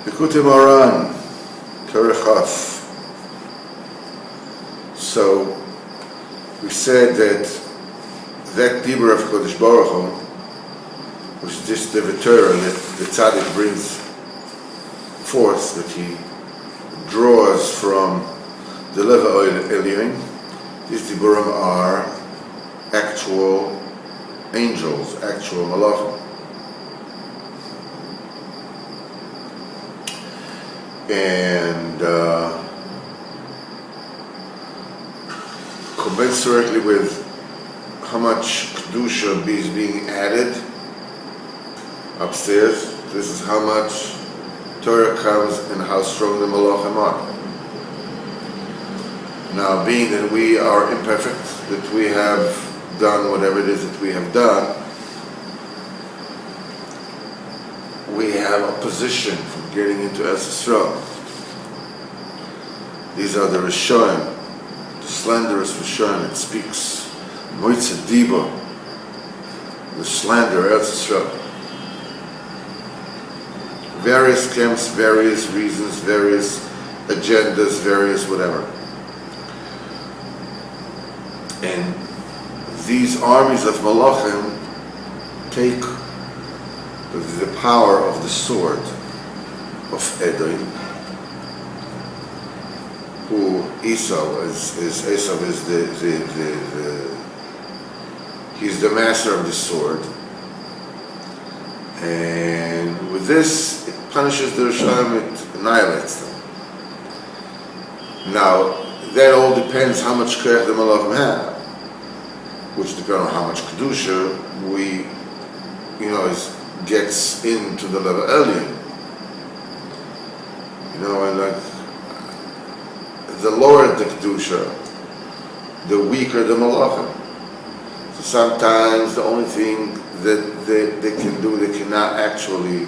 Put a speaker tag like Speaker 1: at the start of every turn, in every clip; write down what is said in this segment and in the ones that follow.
Speaker 1: Likutei Moharan, Kerechaf. So we said that Dibur of Kodesh Baruch Hu, which is just the Torah that the Tzaddik brings forth, that he draws from the Leva Elyon. These Diburim are actual angels, actual malachim. And commensurately with how much Kedusha is being added upstairs, this is how much Torah comes and how strong the malachim are. Now, being that we are imperfect, that we have done whatever it is that we have done, we have opposition from getting into Eretz Yisrael. These are the Rishonim, the slanderous Rishonim. It speaks Moitze Diba, the slander of Eretz Yisrael. Various camps, various reasons, various agendas, various whatever. And these armies of Malachim take the power of the sword of Edom, who Esau is he's the master of the sword, and with this it punishes the Rishonim, it annihilates them. Now that all depends how much koach the Malachim have, which depends on how much kedusha gets into the level Elyon. And like the lower the kedusha, the weaker the malachim. So sometimes the only thing that they can do, they cannot actually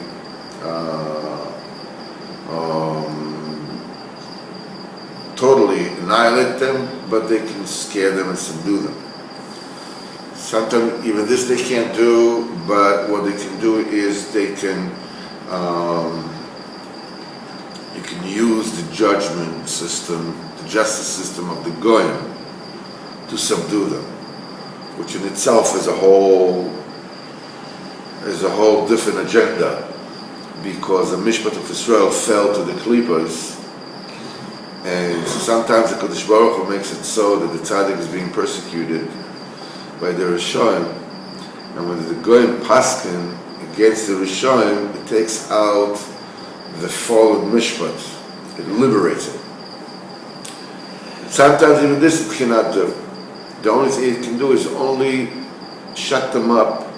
Speaker 1: totally annihilate them, but they can scare them and subdue them. Sometimes even this they can't do, but what they can do is they can you can use the judgment system, the justice system of the Goyim to subdue them, which in itself is a whole different agenda, because the Mishpat of Israel fell to the Klippas, and sometimes the Kodesh Baruch Hu makes it so that the Tzaddik is being persecuted by the Rishonim, and when the Goyim paskin against the Rishonim, it takes out the fallen Mishpat, it liberates it. Sometimes even this it cannot do. The only thing it can do is only shut them up,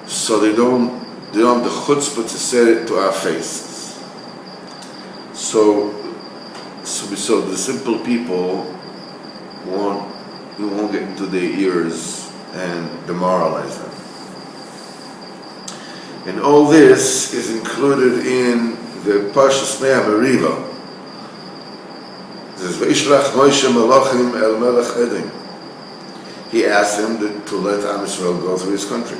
Speaker 1: so they don't have the chutzpah to say it to our faces. So the simple people won't get into their ears and demoralize them. And all this is included in the Parshas Mei HaMeriva. It says, "V'ishlach Moshe malachim el melech Edom." He asked him to let Am Yisrael go through his country.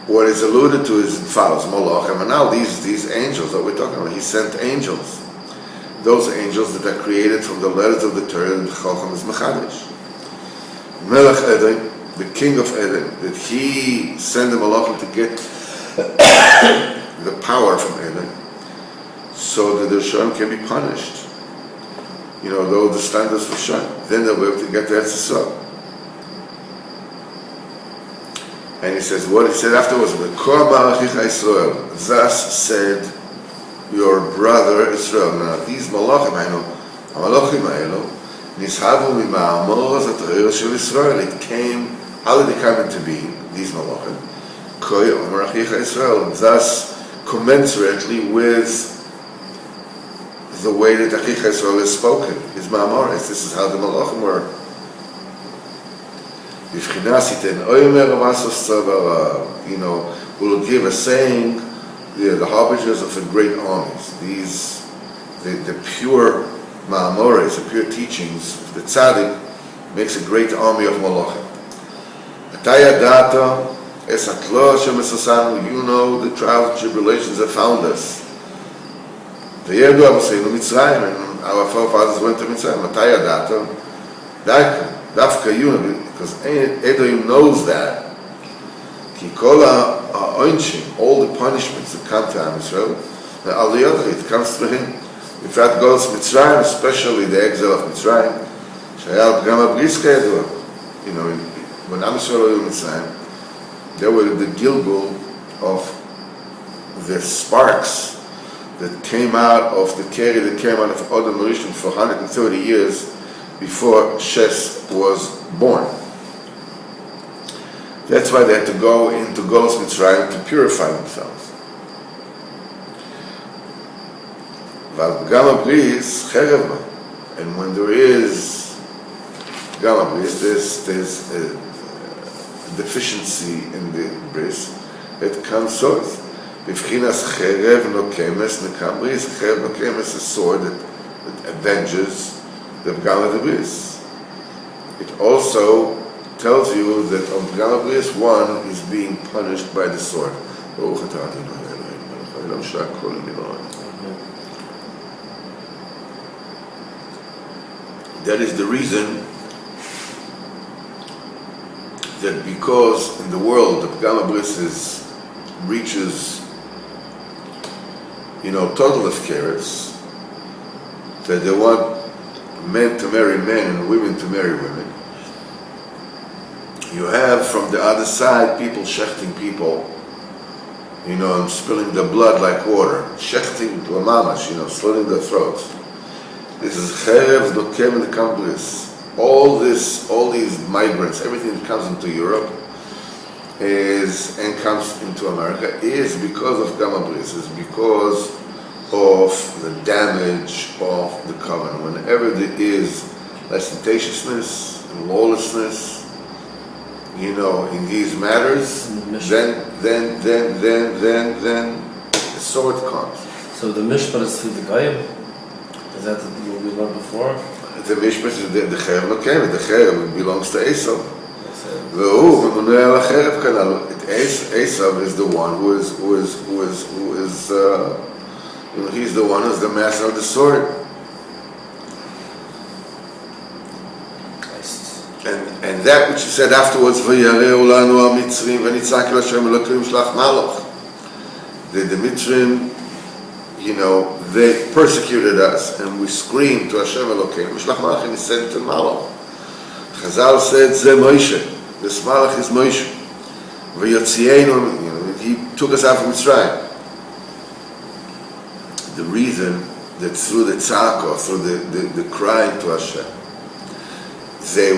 Speaker 1: What is alluded to is it follows malachim, and now these angels that we're talking about, he sent angels. Those angels that are created from the letters of the Torah and the Chacham is Mechadish. Melech Edom, the king of Edom, that he sent the malachim to get the power from Edom, so that the Rishonim can be punished. Though the standards were shown, then they'll be able to get to Eretz Yisrael. And he says, what he said afterwards, thus said your brother Israel. Now these malachim nishavu mima'amor zatorah shel Israel. It came, how did they come into being, these malachim? Koi omer achicha Israel. Thus, commensurately with the way that Achicha Israel is spoken, his ma'amoris, this is how the malachim were. Will give a saying, the harbingers of the great armies. These, the pure ma'amores, the pure teachings of the tzaddik makes a great army of malachim. Ataya data You know the trials and tribulations that found us. And our forefathers went to Mitzrayim. Because Edom knows that. All the punishments that come to Am Yisrael, all the other, it comes to him. If that goes to Mitzrayim, especially the exile of Mitzrayim, you know, when Am Yisrael were in Mitzrayim, they were the Gilgul of the sparks that came out of the Keri that came out of Odom Rishon for 130 years before Shes was born. That's why they had to go into Golus Mitzrayim to purify themselves. And when there is Gama Bris, there's a deficiency in the bris, it comes source. B'fchinas cherev nokemes nekam bris. Cherev nokemes is a sword that avenges the Gama the bris. It also tells you that on Gama bris one is being punished by the sword. That is the reason that because in the world the Pagama Bris reaches, total of carrots, that they want men to marry men and women to marry women. You have from the other side people shechting people, and spilling the blood like water, shechting to a mamash, slitting their throats. This is cherev dokem lekam bris. All these migrants, everything that comes into Europe and comes into America is because of Gama Bris, is because of the damage of the covenant. Whenever there is licentiousness and lawlessness, in these matters, then the sword comes.
Speaker 2: So the mishpat is through the Goyim? Is that what we learned before?
Speaker 1: The mishpat is the cherev lokem. The cherev belongs to Esau. Esau is the one who is he's the one who's the master of the sword. And that which he said afterwards, the Mitzrim, they persecuted us, and we screamed to Hashem Elokeinu. Mishlach Malach, and he sent to Malach. Chazal said, "Ze Moshe." This Malach is Moshe. V'yotzienu, he took us out from Mitzrayim. The reason that through the tzaka, through the crying to Hashem, they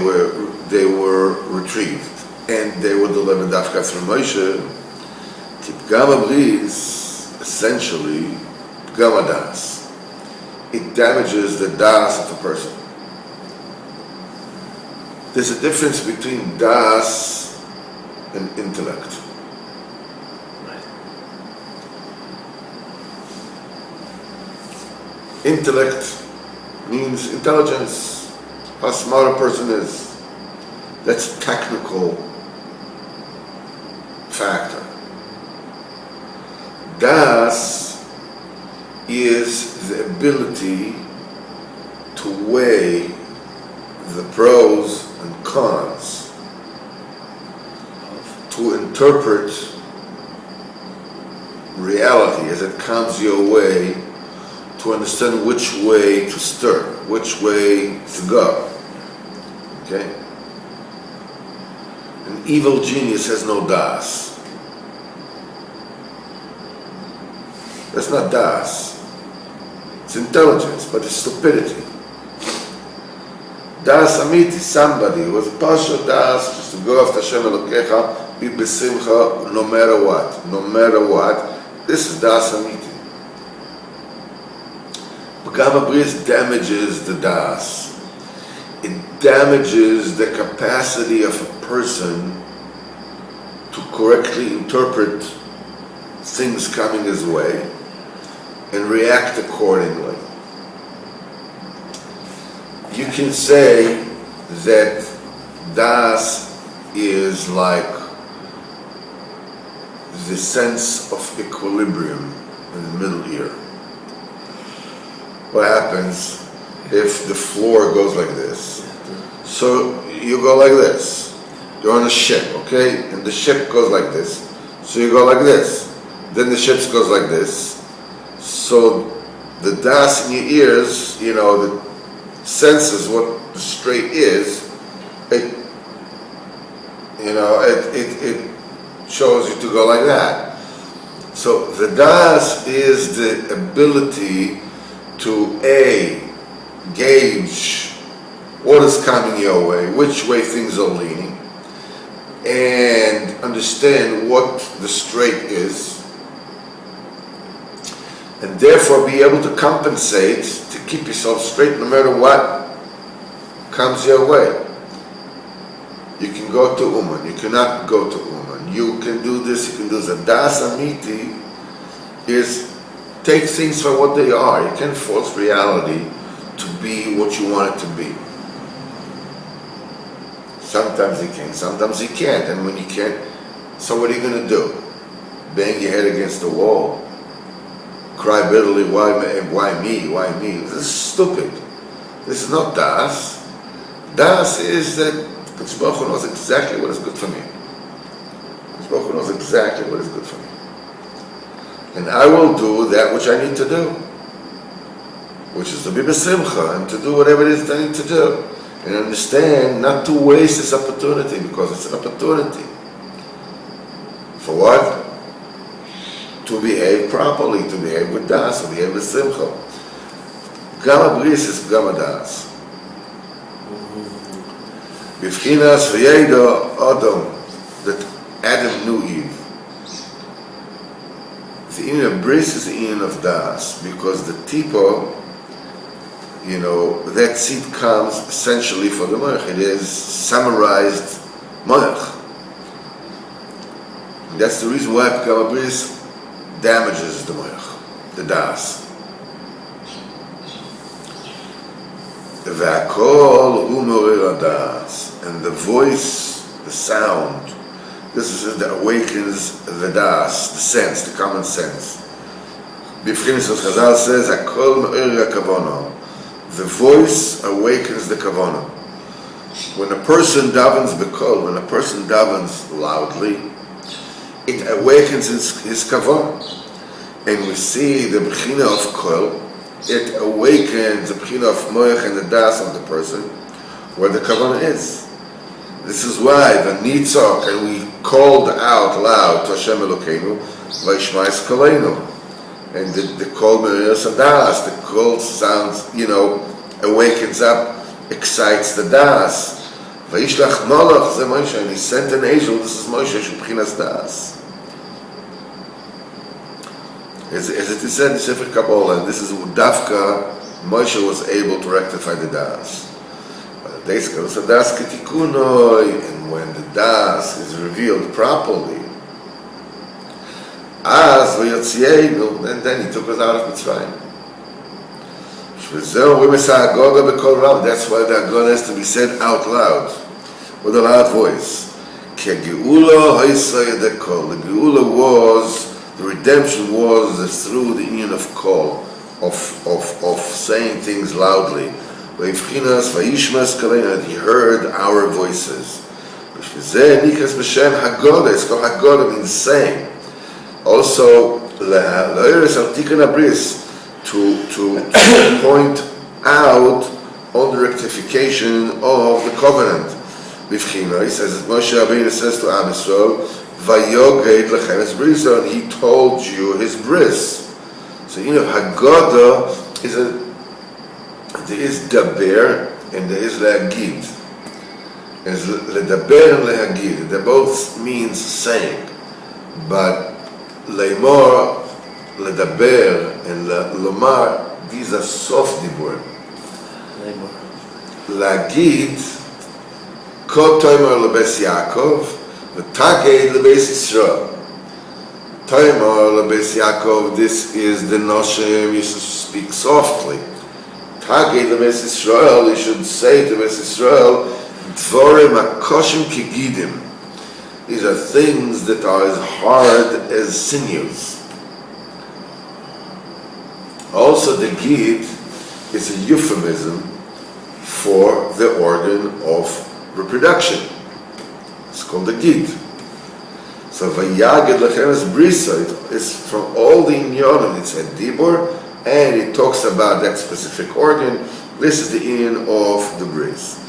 Speaker 1: were retrieved, and they were delivered after through Moshe. Gama Bris, essentially, Gama Das. It damages the Das of a person. There's a difference between Das and intellect. Intellect means intelligence, how smart a person is. That's a technical factor. Das is the ability to weigh the pros and cons, to interpret reality as it comes your way, to understand which way to stir, which way to go. Okay? An evil genius has no das. That's not das. It's intelligence, but it's stupidity. Das Amiti, somebody who was partial das, just to go after Hashem Elokecha, be besimcha, no matter what. No matter what. This is das Amiti. Gama Bris damages the das. It damages the capacity of a person to correctly interpret things coming his way and react accordingly. You can say that das is like the sense of equilibrium in the middle ear. What happens if the floor goes like this? So you go like this. You're on a ship, okay? And the ship goes like this. So you go like this. Then the ship goes like this. So the das in your ears, the senses what the straight is. It shows you to go like that. So the das is the ability to gauge what is coming your way, which way things are leaning, and understand what the straight is, and therefore be able to compensate to keep yourself straight no matter what comes your way. You can go to Uman, you cannot go to Uman. You can do this, you can do that. Das Amiti is take things for what they are. You can't force reality to be what you want it to be. Sometimes you can, sometimes you can't. And when you can't, so what are you going to do? Bang your head against the wall? Cry bitterly, why me? This is stupid. This is not Das. Das is that Kodesh Baruch Hu knows exactly what is good for me. Kodesh Baruch Hu knows exactly what is good for me. And I will do that which I need to do, which is to be b'simcha and to do whatever it is that I need to do. And understand not to waste this opportunity, because it's an opportunity. For what? To behave properly, to behave with das, to behave with simcha. Gam bris is gam das. B'fchinas v'yedo Adam, that Adam knew Eve. The in of bris is the in of das, because the tipo, that seed comes essentially for the moich. It is summarized moich. That's the reason why Pekam Bris damages the moich, the das. V'akol hu morir das, and the voice, the sound, this is that awakens the das, the sense, the common sense. B'fchinas what Chazal says, akol morir kavono. The voice awakens the kavanah. When a person davens b'kol, when a person davens loudly, it awakens his kavanah. And we see the b'china of kol, it awakens the b'china of moich and the das of the person, where the kavanah is. This is why the nitzok, and we called out loud to Hashem Elokeinu, vayishma'is koleinu. And the kol merias das, the kol sounds, awakens up, excites the das. Vayishlach malach ze Moshe, and he sent an angel. This is Moshe shubchinas das. As it is said in Sefer Kabbalah, and this is Dafka, Moshe was able to rectify the das. But the days ago, so das ketikunoi, and when the das is revealed properly, and then he took us out of Mitzrayim. That's why the Agoda has to be said out loud, with a loud voice. The Geula was, the redemption was through the union of kol, of saying things loudly. And he heard our voices. It's called Hagoda, means saying. Also, to point out on the rectification of the covenant. He says, Moshe Rabbeinu says to Am Yisrael, Vayoged lechem es brisa, and he told you his bris. So Haggadah there is daber and there is leagid. There's ledaber and leagid. They both means saying, but Leimor, ledaber, and lomar, these are soft dibur. Lagid, ko toimar lebes Yaakov, v'taged lebes Yisrael. Toimar lebes Yaakov, this is the noshim, you should speak softly. Taged lebes Yisrael, you should say to Bes Yisrael, dvorim akoshim kigidim. These are things that are as hard as sinews. Also, the gid is a euphemism for the organ of reproduction. It's called the gid. So vayagid lechemes brisa is from all the inyonim. It's a dibur, and it talks about that specific organ. This is the in of the bris.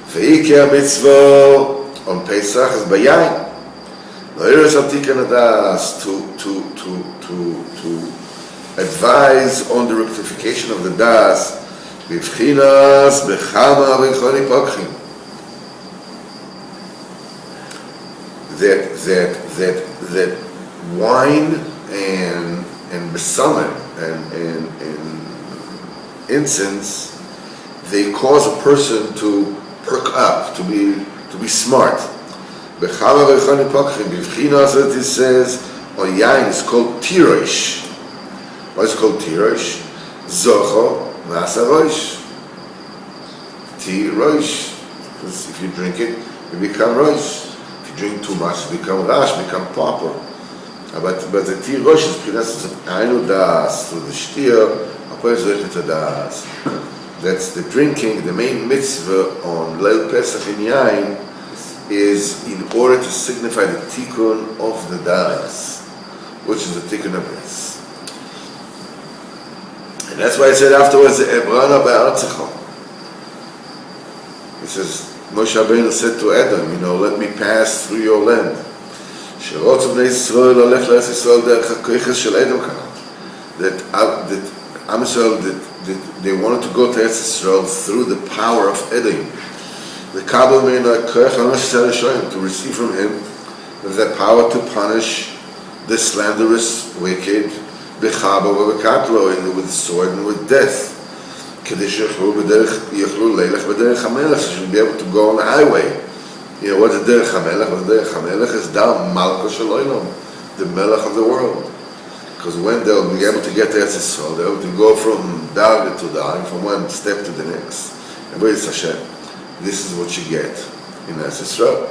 Speaker 1: Ve'ikeh mitzvah on Pesach is bayayin. Lo'iras al tikkun hadas to advise on the rectification of the das. B'vchinas b'chama v'choni pokchim. That wine and besamim and incense, they cause a person to perk up, to be smart. Bechama v'chani pokchim. B'vchinas, it says on yain is called tirosh. What is called tirosh? Zocho nasa rosh. Tirosh. Because if you drink it, you become rosh. Drink too much, become rash, become proper. But the tirosh is pronounced as ainu das, so the shtir, das. That's the drinking. The main mitzvah on Leil Pesach in Yain is in order to signify the tikkun of the das, which is the tikkun of bris. And that's why I said afterwards, Ebrana ba'artzecho. It says, Moshe Rabbeinu said to Adam, let me pass through your land. That Am Yisrael, that they wanted to go to Eretz Yisrael through the power of Edom. To receive from him the power to punish the slanderous, wicked, with sword and with death. So you should be able to go on the highway. What's the Derech HaMelech? The Derech HaMelech is down Malka Shel Olam, the Melech of the world. Because when they'll be able to get to Eretz Yisrael, they'll be able to go from Darga to Darga, from one step to the next. And B'ez Hashem, this is what you get in Eretz Yisrael.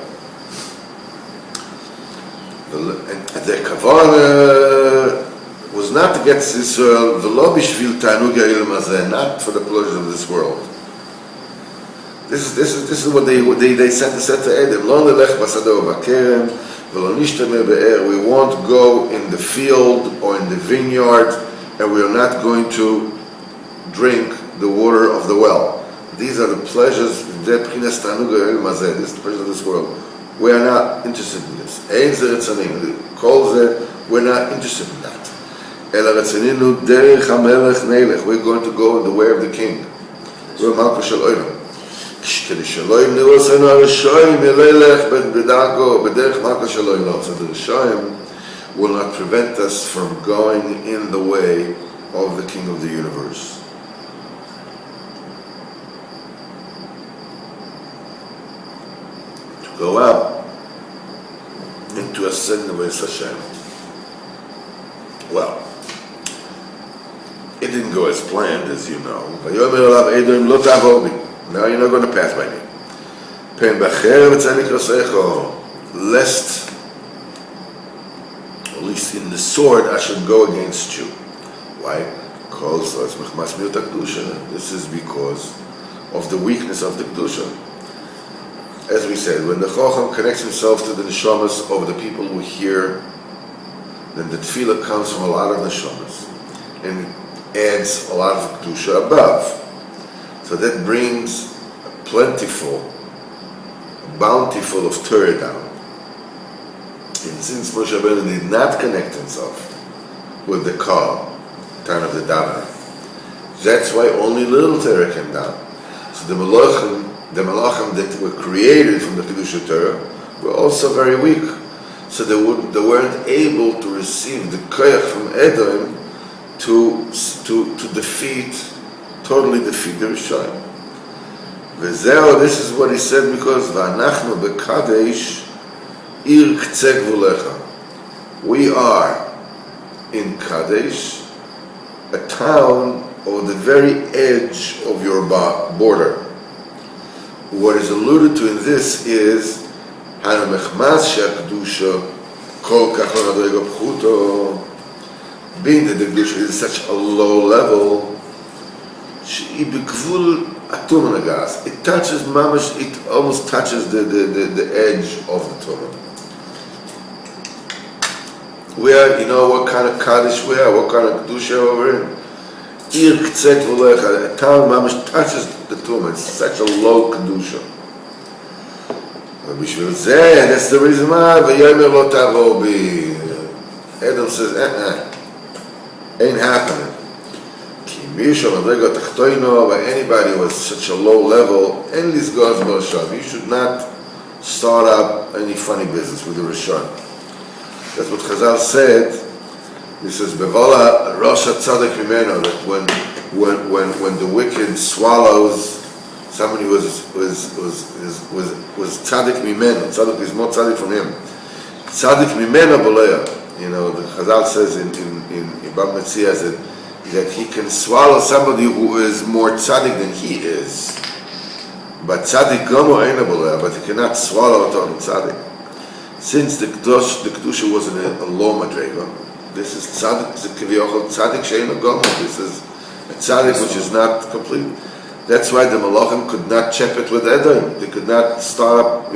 Speaker 1: The Kavanah was not to get to Israel, v'lo b'shvil ta'anug ha'ilm hazeh, not for the pleasures of this world. This is what they said to Adam. Lo nelech b'sadeh u'b'kerem, v'lo nishtameh be'er. We won't go in the field or in the vineyard, and we are not going to drink the water of the well. These are the pleasures. This is the pleasure of this world. We are not interested in this. Ein zeh retzanim. Kol zeh, we're not interested in that. We're going to go in the way of the king. So the Rishonim will not prevent us from going in the way of the King of the universe. To go up and to ascend the way of Hashem. Well, it didn't go as planned, as you know. Now you're not going to pass by me. Lest, at least in the sword, I should go against you. Why? Because this is because of the weakness of the Kedusha. As we said, when the Chocham connects himself to the neshamas of the people who hear, then the tefillah comes from a lot of neshamas and adds a lot of Kedusha above. So that brings a plentiful, bountiful of Torah down. And since Moshe Rabbeinu did not connect himself with the Kal, time of the Davener, that's why only little Torah came down. So the Malachim that were created from the Kedusha Torah were also very weak. So they weren't able to receive the koyach from Edom to totally defeat the Rishonim. Vezeo, this is what he said, because V'anachnu bekadesh ir k'tzeh gvulecha. We are in Kadesh, a town on the very edge of your border. What is alluded to in this is המחמס שהקדושה כל כך לא מדרגה פחותו, being that the Kedusha is such a low level, שהיא בגבול התומן הגס. It touches mamash, it almost touches the edge of the tuman. We are, you know what kind of Kaddish we are, what kind of Kedusha we're in. Ir k'tzet v'lecha, Tal mamash touches the tuman. It's such a low Kedusha. ובשביל זה, that's the reason why, ויאמר לא תעבור בי. Adam says, ain't happening. כי מישהו מדרגה תחתינו, by anybody who has such a low level, אין לסגור ברשם. You should not start up any funny business with the Rishon. That's what Chazal said. He says, Bevola Rosh HaTzadik Mimeno, that when the wicked swallows somebody was tzaddik mimeno. Tzaddik is more tzaddik from him. Tzaddik mimeno boleya. You know, the Chazal says in Bab Metzia that he can swallow somebody who is more tzaddik than he is. But tzaddik gomo eina boleya, but he cannot swallow a total tzaddik. Since the kedusha was in a low madrega, this is tzaddik, tzaddik she'eino gomo. This is a tzaddik which is not complete. That's why the Malachim could not chep it with Edom. They could not start up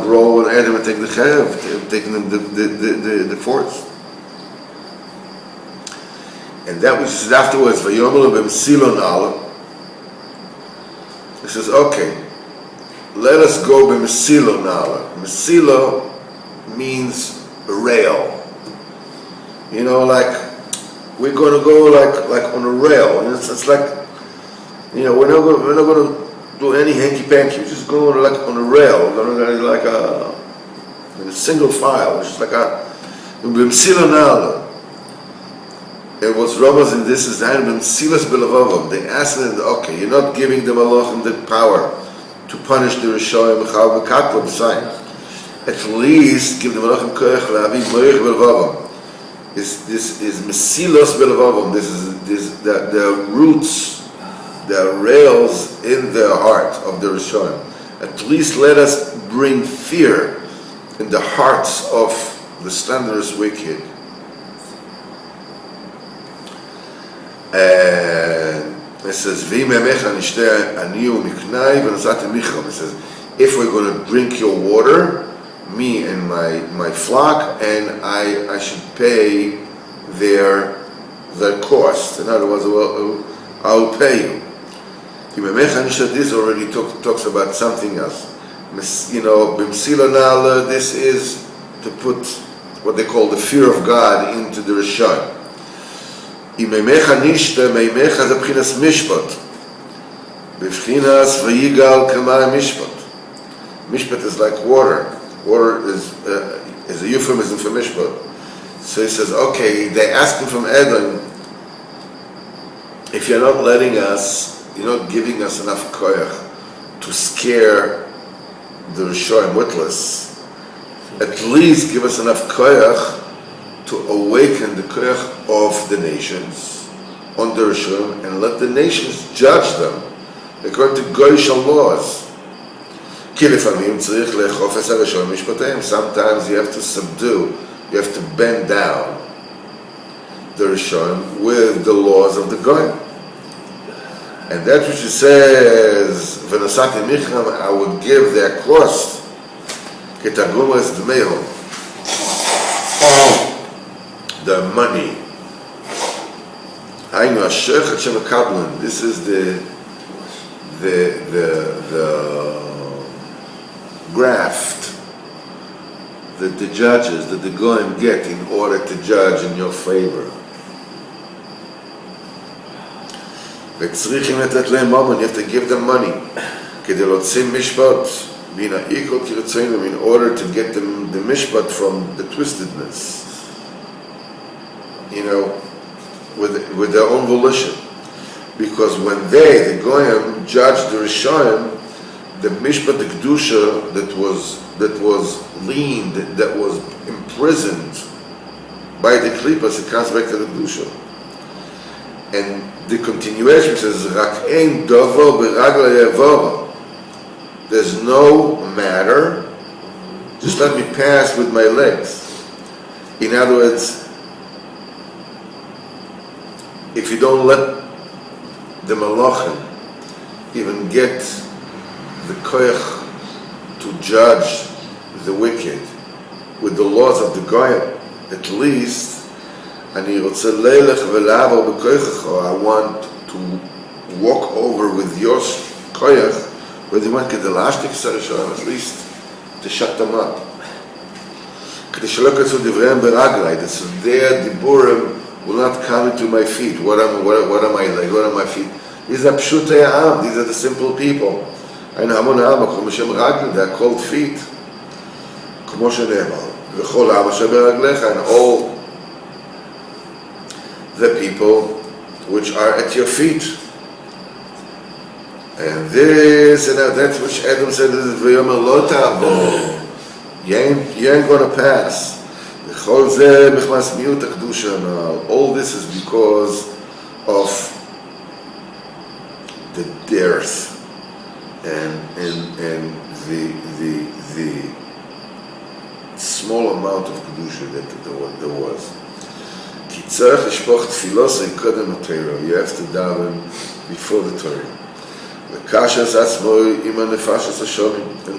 Speaker 1: roll with Edom and take the chayav, taking them the force. And that which is afterwards, Vayomer b'mesilo na'ala. He says, okay, let us go b'mesilo na'ala. Mesilo means a rail. You know, like we're going to go like on a rail. It's like, you know, we're not going to do any hanky-panky. We're just going like on a rail. We're going to like a single file. It's just like a b'mesilo na'ala. It was Ramaz in this is that b'mesilas b'levavam. They asked them, okay, you're not giving the Malachim the power to punish the Rishoyim b'chal b'katla b'sayim. At least give the Malachim koyach la'avi moich b'levavam. This is mesilas b'levavam. This is the roots, the rails in the heart of the Rishoyim. At least let us bring fear in the hearts of the slanderous wicked. And it says, it says, if we're going to drink your water, me and my flock, and I should pay their cost. In other words, I'll pay you. This already talks about something else. You know, this is to put what they call the fear of God into the Rishon. Imemecha nishta, meimecha is b'chinas mishpat. B'chinas v'yigal k'may mishpat. Mishpat is like water. Water is a euphemism for mishpat. So he says, okay, they ask him from Edom, if you're not letting us, you're not giving us enough koyach to scare the Rishoyim witless, at least give us enough koyach to awaken the koyach of the nations on the Rishon and let the nations judge them according to Goyish laws. Sometimes you have to subdue, you have to bend down the Rishon with the laws of the Goyim. And that which it says, I would give their cost, the money. This is the graft that the judges, that the goyim get in order to judge in your favor. You have to give them money in order to get them the mishpat from the twistedness, you know, with their own volition. Because when the goyim judged the Rishayim, the mishpat, the kedusha that was leaned, that was imprisoned by the klipas, it comes back to the kedusha. And the continuation says, "Rak ein dovo beragla yevora." There's no matter Just let me pass with my legs. In other words, if you don't let the malachim even get the koyach to judge the wicked with the laws of the goyim, at least, I want to walk over with your koyach, where they want to get the lashtik sarishon, at least to shut them up. So their diburim will not come into my feet. What am I like? What are my feet? These are pshutei am. These are the simple people. They're called feet. And all the people which are at your feet. And this and that's which Adam said is you ain't going to pass. All this is because of the dearth and the small amount of kedusha that there was. You have to daven before the Torah. And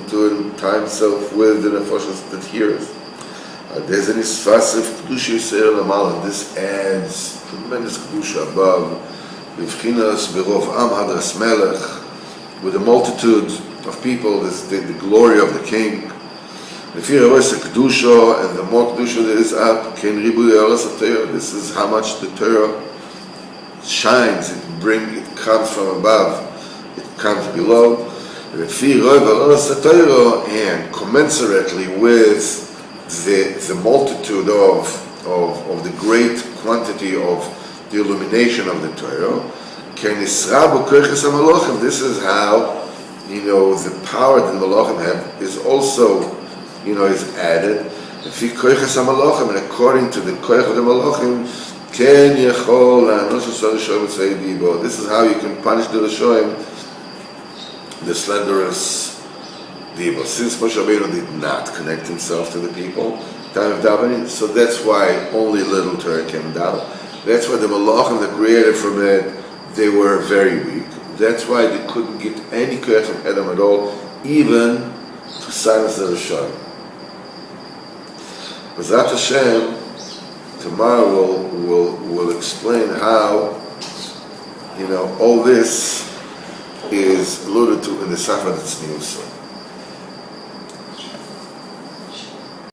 Speaker 1: to time itself with the nefashos that hears. There's an isfasiv kedusha yisrael amal, and this adds tremendous kedusha above b'vchinas berov am hadras melech, with a multitude of people. This the glory of the king. This is how much the Torah shines. It comes from above, it comes below. And commensurately with the multitude of the great quantity of the illumination of the Torah, this is how, the power that the Malachim have is also, is added. And according to the koyach of the Malachim, this is how you can punish the Rishoim, the slanderous Dibo. Since Moshe Rabbeinu did not connect himself to the people, time of davening, so that's why only little Torah came down. That's why the Malachim that created from it, they were very weak. That's why they couldn't get any koyach from Adam at all, even to silence the Rishonim. B'ezrat Hashem, tomorrow we'll explain how, all this is alluded to in the Safra Tzniusa.